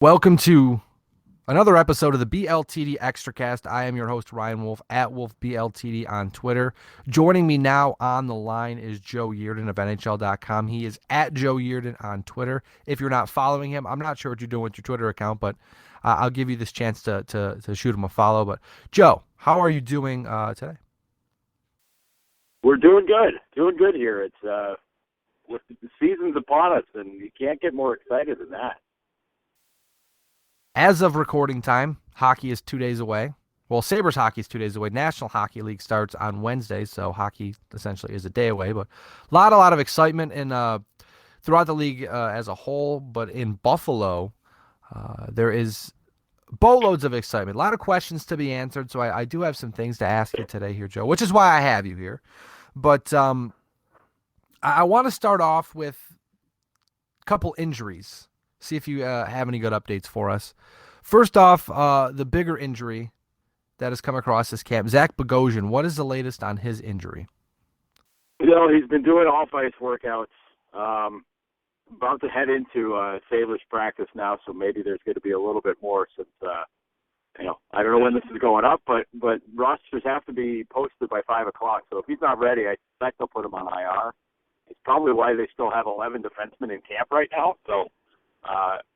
Welcome to another episode of the BLTD Extracast. I am your host, Ryan Wolfe, at WolfeBLTD on Twitter. Joining me now on the line is Joe Yerdon of NHL.com. He is at Joe Yerdon on Twitter. If you're not following him, I'm not sure what you're doing with your Twitter account, but I'll give you this chance to shoot him a follow. But, Joe, how are you doing today? We're doing good. Doing good here. It's with the season's upon us, and you can't get more excited than that. As of recording time, hockey is 2 days away. Well, Sabres hockey is 2 days away. National Hockey League starts on Wednesday, so hockey essentially is a day away. But a lot of excitement in throughout the league as a whole. But in Buffalo, there is boatloads of excitement. A lot of questions to be answered. So I do have some things to ask you today here, Joe, which is why I have you here. But I want to start off with a couple injuries. See if you have any good updates for us. First off, the bigger injury that has come across this camp, Zach Bogosian. What is the latest on his injury? He's been doing off-ice workouts. About to head into Sabres practice now, so maybe there's going to be a little bit more since, I don't know when this is going up, but rosters have to be posted by 5 o'clock. So if he's not ready, I expect they'll put him on IR. It's probably why they still have 11 defensemen in camp right now. So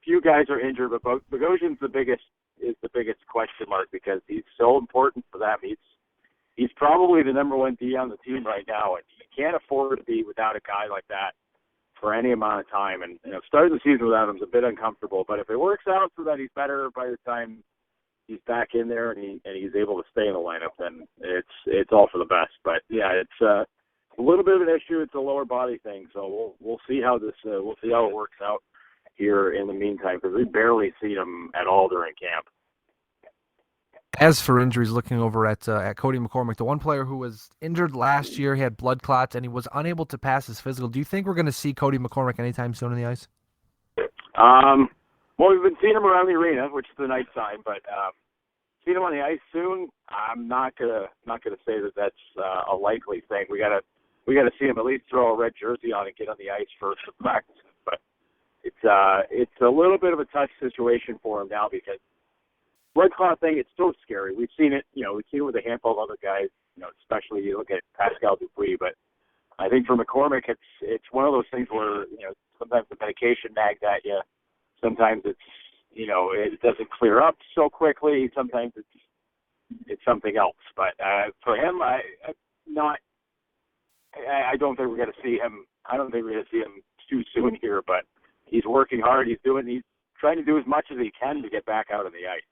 few guys are injured, but Bogosian's the biggest question mark because he's so important for them. He's probably the number one D on the team right now, and you can't afford to be without a guy like that for any amount of time. And starting the season without him is a bit uncomfortable. But if it works out so that he's better by the time he's back in there and he's able to stay in the lineup, then it's all for the best. But yeah, it's a little bit of an issue. It's a lower body thing, so we'll see how it works out here in the meantime, because we barely see him at all during camp. As for injuries, looking over at Cody McCormick, the one player who was injured last year, he had blood clots, and he was unable to pass his physical. Do you think we're going to see Cody McCormick anytime soon on the ice? Well, we've been seeing him around the arena, which is a nice sign, but seeing him on the ice soon, I'm not gonna say that that's a likely thing. We gotta see him at least throw a red jersey on and get on the ice for some practice. But it's a little bit of a tough situation for him now because blood clot thing, it's so scary. We've seen it, we've seen it with a handful of other guys, especially you look at Pascal Dupuis. But I think for McCormick, it's one of those things where, sometimes the medication nags at you. Sometimes it's, it doesn't clear up so quickly. Sometimes it's something else. But for him, I don't think we're going to see him. I don't think we're going to see him too soon here. But he's working hard. He's trying to do as much as he can to get back out of the ice.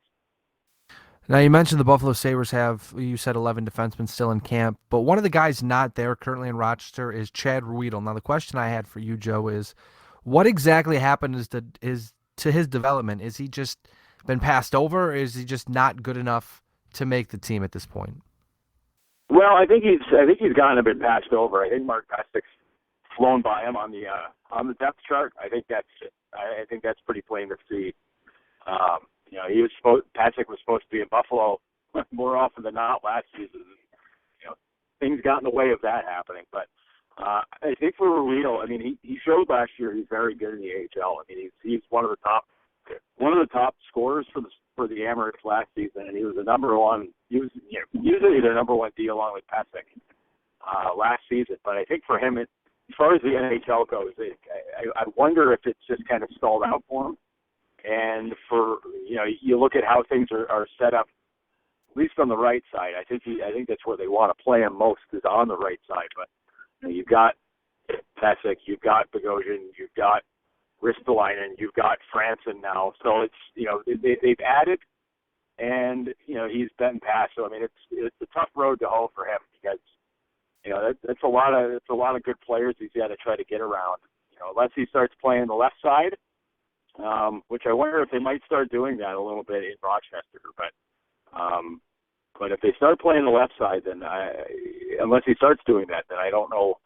Now, you mentioned the Buffalo Sabres have, you said 11 defensemen still in camp, but one of the guys not there currently in Rochester is Chad Ruedel. Now, the question I had for you, Joe, is what exactly happened to his development? Is he just been passed over, or is he just not good enough to make the team at this point? Well, I think he's gotten a bit passed over. I think Mark Pestic's flown by him on the depth chart. I think that's pretty plain to see. Patrick was supposed to be in Buffalo more often than not last season. Things got in the way of that happening. But I think for Ruedel, he showed last year he's very good in the AHL. He's one of the top scorers for the Amerks last season, and he was the number one. He was usually the number one D along with Pestic last season. But I think for him, as far as the NHL goes, I wonder if it's just kind of stalled out for him. And for you look at how things are set up, at least on the right side. I think that's where they want to play him most is on the right side. But you've got Pesek, you've got Bogosian, you've got Ristolainen, you've got Franson now. So it's they've added, and he's been passed. So it's a tough road to hoe for him because that's a lot of good players he's got to try to get around. Unless he starts playing the left side. Which I wonder if they might start doing that a little bit in Rochester. But if they start playing the left side, then unless he starts doing that, then I don't know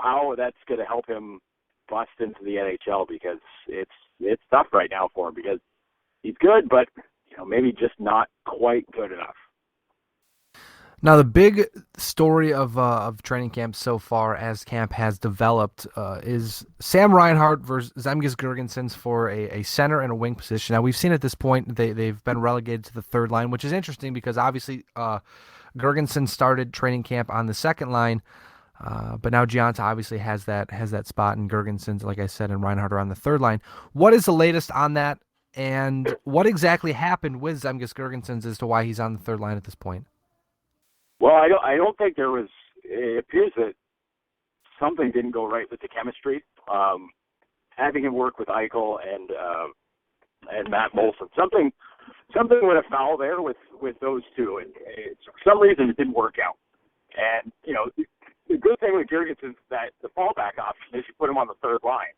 how that's going to help him bust into the NHL because it's tough right now for him because he's good, but maybe just not quite good enough. Now, the big story of training camp so far, as camp has developed, is Sam Reinhart versus Zemgus Girgensons for a center and a wing position. Now, we've seen at this point they've been relegated to the third line, which is interesting because obviously Girgensons started training camp on the second line, but now Gianta obviously has that spot, and Girgensons, like I said, and Reinhart are on the third line. What is the latest on that, and what exactly happened with Zemgus Girgensons as to why he's on the third line at this point? Well, I don't think there was. It appears that something didn't go right with the chemistry. Having him work with Eichel and Matt Molson, something went afoul there with those two, and for some reason it didn't work out. And the good thing with Jurgensen is that the fallback option is you put him on the third line,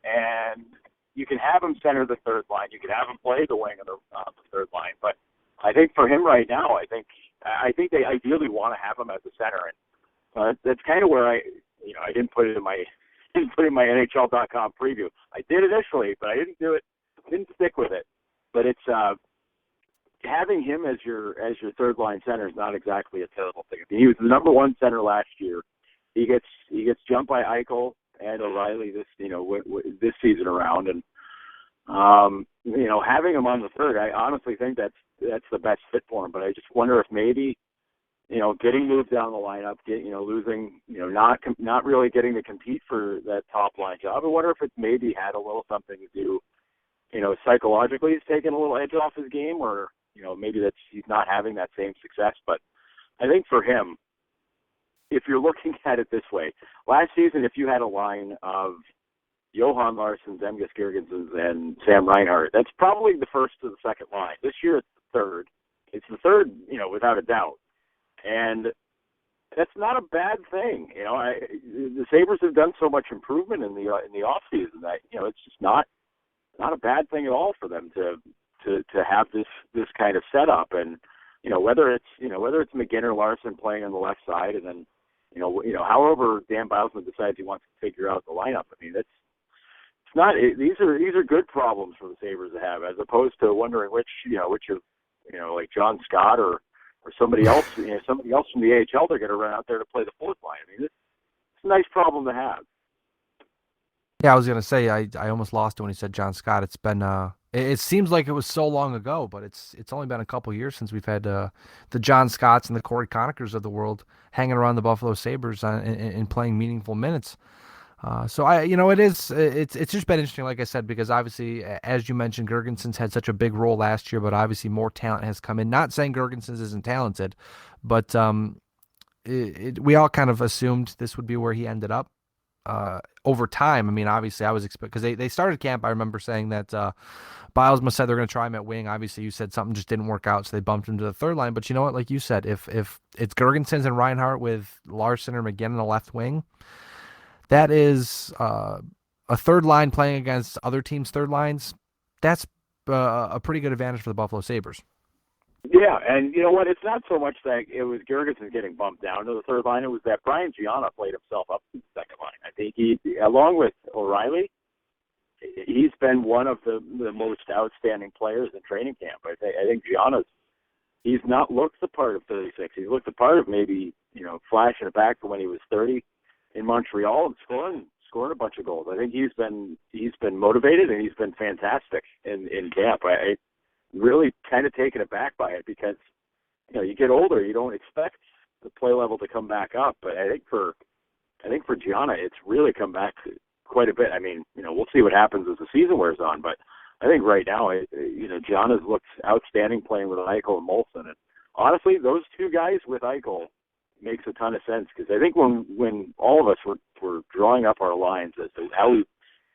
and you can have him center the third line. You can have him play the wing of the third line. But I think for him right now, I think they ideally want to have him as a center, and that's kind of where I didn't put it in my NHL.com preview. I did initially, but I didn't do it. Didn't stick with it. But it's having him as your third line center is not exactly a terrible thing. I mean, he was the number one center last year. He gets jumped by Eichel and O'Reilly this season around, and having him on the third, I honestly think that's the best fit for him. But I just wonder if maybe getting moved down the lineup, losing, not really getting to compete for that top line job. I wonder if it maybe had a little something to do, psychologically he's taking a little edge off his game, or maybe he's not having that same success. But I think for him, if you're looking at it this way, last season, if you had a line of Johan Larsson, Zemgus Girgensons, and Sam Reinhart, that's probably the first to the second line. This year it's the third. It's the third, without a doubt. And that's not a bad thing. The Sabres have done so much improvement in the off season that it's just not a bad thing at all for them to have this kind of setup. And whether it's McGinn or Larson playing on the left side, and then however Dan Bousman decides he wants to figure out the lineup. I mean, it's not. These are good problems for the Sabres to have, as opposed to wondering which of like John Scott or somebody else, somebody else from the AHL they're going to run out there to play the fourth line. I mean, it's a nice problem to have. Yeah, I was gonna say I almost lost it when he said John Scott. It's been it seems like it was so long ago, but it's only been a couple years since we've had the John Scotts and the Corey Conakers of the world hanging around the Buffalo Sabres and playing meaningful minutes. So it's just been interesting, like I said, because obviously, as you mentioned, Girgensons had such a big role last year, but obviously more talent has come in. Not saying Girgensons isn't talented, but we all kind of assumed this would be where he ended up. Over time, I mean, obviously, I was because they started camp. I remember saying that Bilesma said they're going to try him at wing. Obviously, you said something just didn't work out, so they bumped him to the third line. But you know what? Like you said, if it's Girgensons and Reinhart with Larson or McGinn in the left wing, that is a third line playing against other teams' third lines. That's a pretty good advantage for the Buffalo Sabres. Yeah, and you know what? It's not so much that it was Girgensons getting bumped down to the third line. It was that Brian Gianna played himself up to the second line. I think he, along with O'Reilly, he's been one of the most outstanding players in training camp. I think he's not looked the part of 36. He's looked the part of maybe, flashing it back to when he was 30 in Montreal and scoring a bunch of goals. I think he's been motivated, and he's been fantastic in camp. I really kind of taken aback by it because, you get older, you don't expect the play level to come back up. But I think for Gianna, it's really come back quite a bit. I mean, we'll see what happens as the season wears on, but I think right now, Gianna's looked outstanding playing with Eichel and Molson. And honestly, those two guys with Eichel makes a ton of sense, because I think when all of us were drawing up our lines as to how we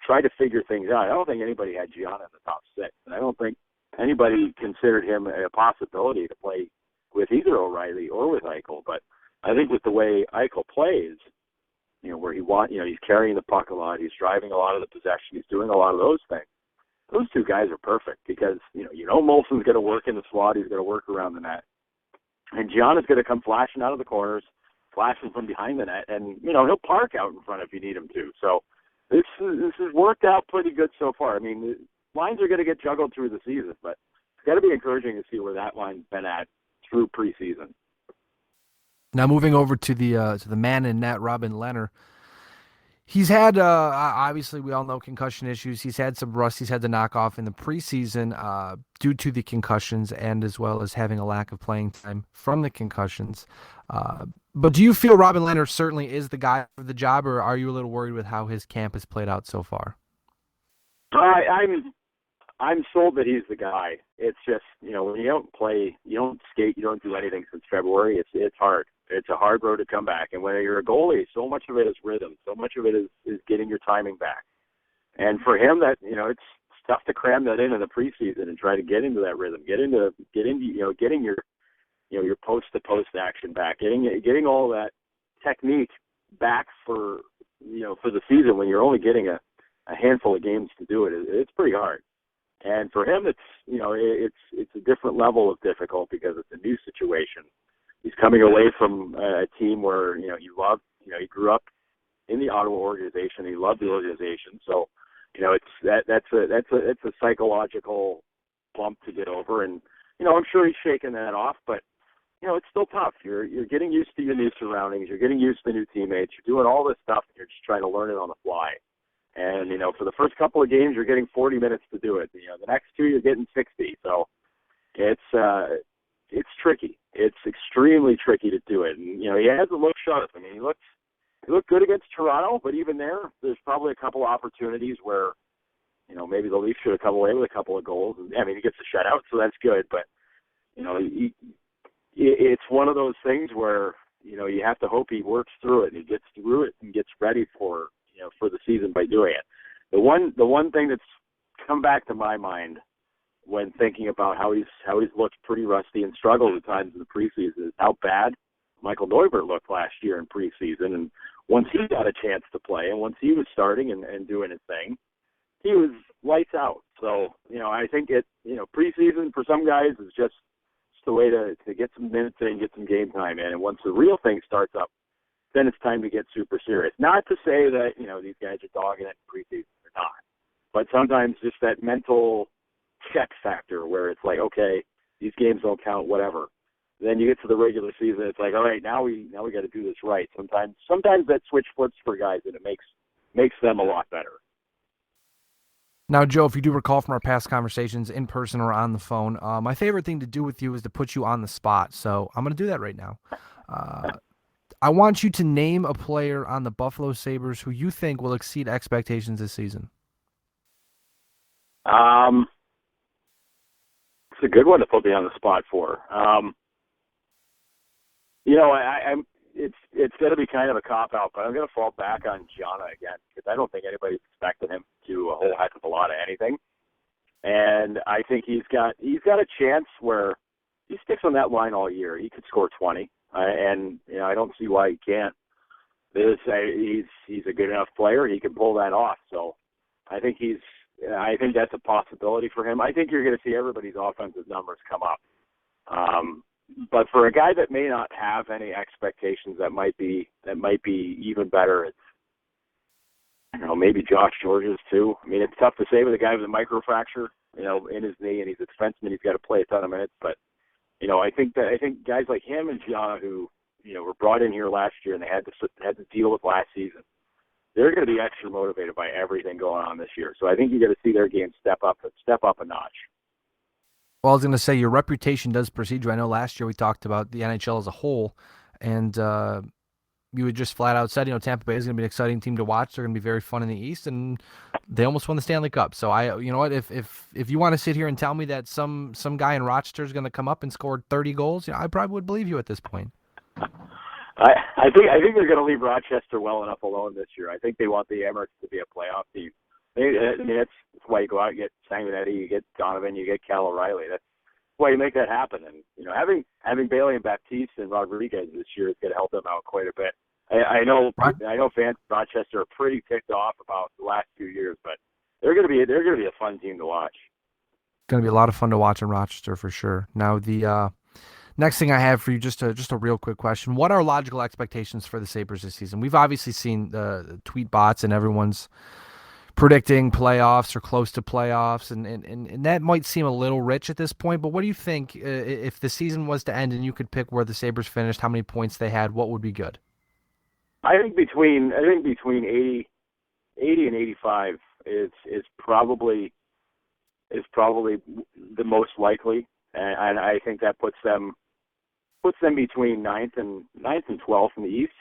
tried to figure things out, I don't think anybody had Gianna in the top six, and I don't think anybody considered him a possibility to play with either O'Reilly or with Eichel. But I think with the way Eichel plays, where he's carrying the puck a lot, he's driving a lot of the possession, he's doing a lot of those things. Those two guys are perfect because, Molson's going to work in the slot, he's going to work around the net. And Gianna's going to come flashing out of the corners, flashing from behind the net, and, he'll park out in front if you need him to. So this has worked out pretty good so far. I mean, the lines are going to get juggled through the season, but it's got to be encouraging to see where that line's been at through preseason. Now moving over to the man in net, Robin Lehner. He's had obviously we all know concussion issues. He's had some rust. He's had to knock off in the preseason due to the concussions and as well as having a lack of playing time from the concussions. But do you feel Robin Lehner certainly is the guy for the job, or are you a little worried with how his camp has played out so far? I'm sold that he's the guy. It's just, when you don't play, you don't skate, you don't do anything since February. It's hard. It's a hard road to come back. And when you're a goalie, so much of it is rhythm. So much of it is getting your timing back. And for him, that it's tough to cram that in the preseason and try to get into that rhythm, getting your post to post action back, getting all that technique back for the season when you're only getting a handful of games to do it. It's pretty hard. And for him, it's a different level of difficult because it's a new situation. He's coming away from a team where he loved. He grew up in the Ottawa organization. He loved the organization. So that's a psychological bump to get over. And I'm sure he's shaking that off. But it's still tough. You're getting used to your new surroundings. You're getting used to new teammates. You're doing all this stuff, and you're just trying to learn it on the fly. And, for the first couple of games, you're getting 40 minutes to do it. The next two, you're getting 60. So it's tricky. It's extremely tricky to do it. And, he hasn't looked sharp. I mean, he looked good against Toronto, but even there's probably a couple of opportunities where, maybe the Leafs should have come away with a couple of goals. I mean, he gets a shutout, so that's good. But, it's one of those things where, you have to hope he works through it and he gets through it and gets ready for the season by doing it. The one thing that's come back to my mind when thinking about how he's looked pretty rusty and struggled at times in the preseason is how bad Michael Neubert looked last year in preseason. And once he got a chance to play and once he was starting and doing his thing, he was lights out. So, I think preseason for some guys is just the way to get some minutes in, get some game time in. And once the real thing starts up, then it's time to get super serious. Not to say that, these guys are dogging it in preseason. They're not. But sometimes just that mental check factor where it's like, okay, these games don't count, whatever. Then you get to the regular season, it's like, all right, now we got to do this right. Sometimes that switch flips for guys, and it makes them a lot better. Now, Joe, if you do recall from our past conversations in person or on the phone, my favorite thing to do with you is to put you on the spot. So I'm going to do that right now. I want you to name a player on the Buffalo Sabres who you think will exceed expectations this season. It's a good one to put me on the spot for. It's going to be kind of a cop-out, but I'm going to fall back on Gianna again because I don't think anybody's expecting him to do a whole heck of a lot of anything. And I think he's got a chance where he sticks on that line all year. He could score 20. And I don't see why he can't. He's a good enough player. He can pull that off. So I think that's a possibility for him. I think you're going to see everybody's offensive numbers come up. But for a guy that may not have any expectations, that might be even better. It's maybe Josh Georges too. I mean, it's tough to say with a guy with a microfracture, in his knee, and he's a defenseman. He's got to play a ton of minutes, but. I think guys like him and Gianna, who were brought in here last year and they had to deal with last season, they're going to be extra motivated by everything going on this year. So I think you're going to see their game step up a notch. Well, I was going to say your reputation does precede you. I know last year we talked about the NHL as a whole, and you had just flat out said, Tampa Bay is going to be an exciting team to watch. They're going to be very fun in the East, and they almost won the Stanley Cup. So if you want to sit here and tell me that some guy in Rochester is going to come up and score 30 goals, I probably would believe you at this point. I think they're going to leave Rochester well enough alone this year. I think they want the Emirates to be a playoff team. That's why you go out and get Simon Eddy, you get Donovan, you get Cal O'Reilly. That's why you make that happen. And having Bailey and Baptiste and Rodriguez this year is going to help them out quite a bit. I know fans of Rochester are pretty ticked off about the last few years, but they're going to be a fun team to watch. It's going to be a lot of fun to watch in Rochester for sure. Now the next thing I have for you, just a real quick question: what are logical expectations for the Sabres this season? We've obviously seen the tweet bots and everyone's predicting playoffs or close to playoffs, and that might seem a little rich at this point. But what do you think if the season was to end and you could pick where the Sabres finished, how many points they had, what would be good? I think between 80 and 85 is probably the most likely, and I think that puts them between ninth and 12th in the East,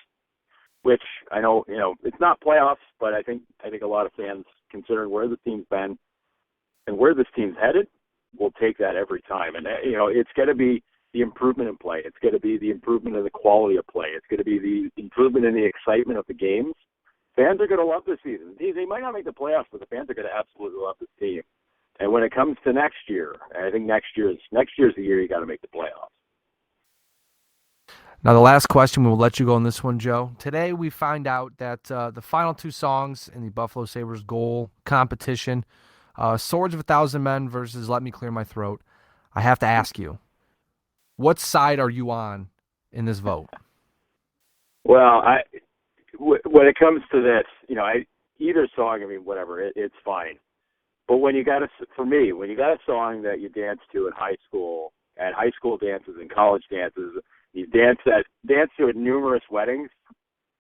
which I know, it's not playoffs, but I think a lot of fans, considering where the team's been and where this team's headed, will take that every time. And it's going to be the improvement in play. It's going to be the improvement in the quality of play. It's going to be the improvement in the excitement of the games. Fans are going to love this season. They might not make the playoffs, but the fans are going to absolutely love this team. And when it comes to next year, I think next year's the year you got to make the playoffs. Now, the last question, we will let you go on this one, Joe. Today, we find out that the final two songs in the Buffalo Sabres goal competition, Swords of a Thousand Men versus Let Me Clear My Throat. I have to ask you, what side are you on in this vote? Well, when it comes to this, either song, whatever, it's fine. But when you got a song that you dance to in high school, at high school dances and college dances, you dance to at numerous weddings,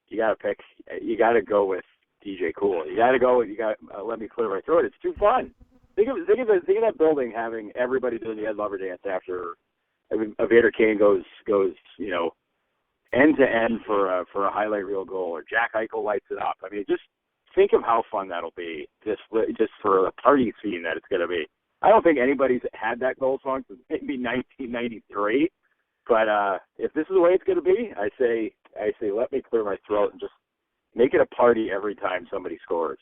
you got to go with DJ Cool. You got to Let Me Clear My Throat. It's too fun. Think of that building having everybody doing the Ed Lover dance after Evander Kane goes end to end for a highlight reel goal, or Jack Eichel lights it up. Just think of how fun that'll be, just for the party scene that it's going to be. I don't think anybody's had that goal song since maybe 1993, but if this is the way it's going to be, I say Let Me Clear My Throat and just make it a party every time somebody scores.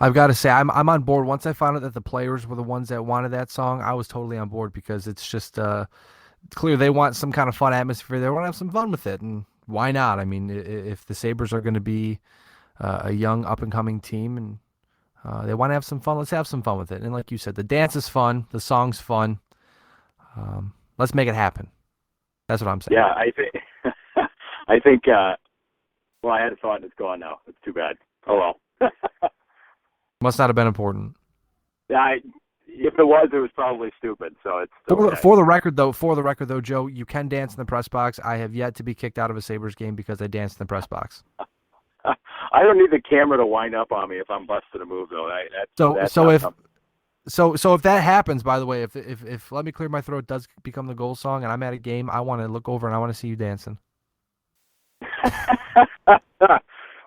I've got to say, I'm on board. Once I found out that the players were the ones that wanted that song, I was totally on board, because it's just clear they want some kind of fun atmosphere. They want to have some fun with it, and why not? If the Sabres are going to be a young up-and-coming team and they want to have some fun, let's have some fun with it. And like you said, the dance is fun, the song's fun. Let's make it happen. That's what I'm saying. Yeah, I think. Well, I had a thought and it's gone now. It's too bad. Oh well. Must not have been important. Yeah, if it was probably stupid. So it's okay. For the record, though, Joe, you can dance in the press box. I have yet to be kicked out of a Sabres game because I danced in the press box. I don't need the camera to wind up on me if I'm busted a move, though. So if that happens, by the way, if Let Me Clear My Throat does become the goal song and I'm at a game, I want to look over and I want to see you dancing.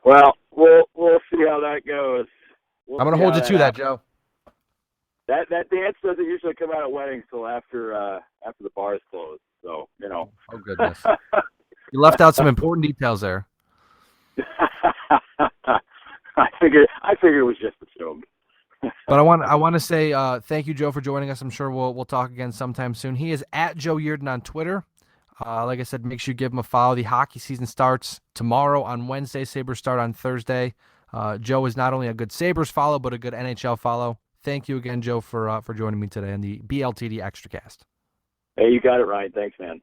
Well, we'll see how that goes. I'm going to hold you to that, Joe. That dance doesn't usually come out at weddings till after the bars close. So, Oh, goodness. You left out some important details there. I figured it was just assumed. But I want to say thank you, Joe, for joining us. I'm sure we'll talk again sometime soon. He is at Joe Yerdon on Twitter. Like I said, make sure you give him a follow. The hockey season starts tomorrow on Wednesday. Sabres start on Thursday. Joe is not only a good Sabres follow, but a good NHL follow. Thank you again, Joe, for joining me today on the BLTD Extracast. Hey, you got it, Ryan. Thanks, man.